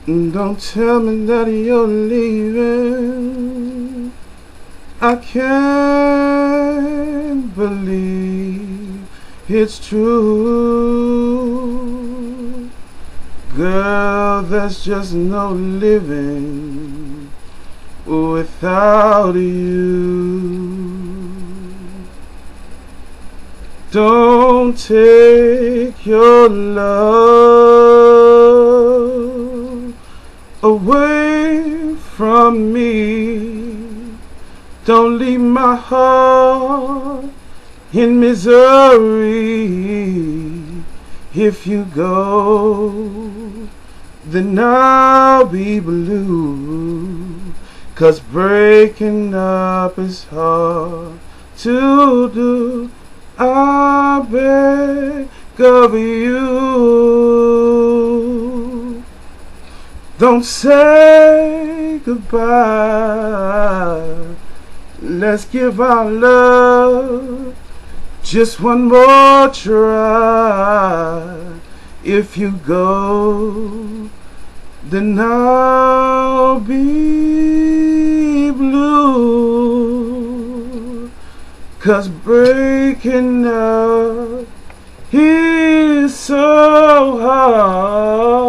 Don't tell me that you're leaving. I can't believe it's true. Girl, there's just no living without you. Don't take your love away from me. Don't leave my heart in misery. If you go, then I'll be blue. 'Cause breaking up is hard to do. I beg of you, don't say goodbye. Let's give our love just one more try. If you go, then I'll be blue. 'Cause breaking up is so hard.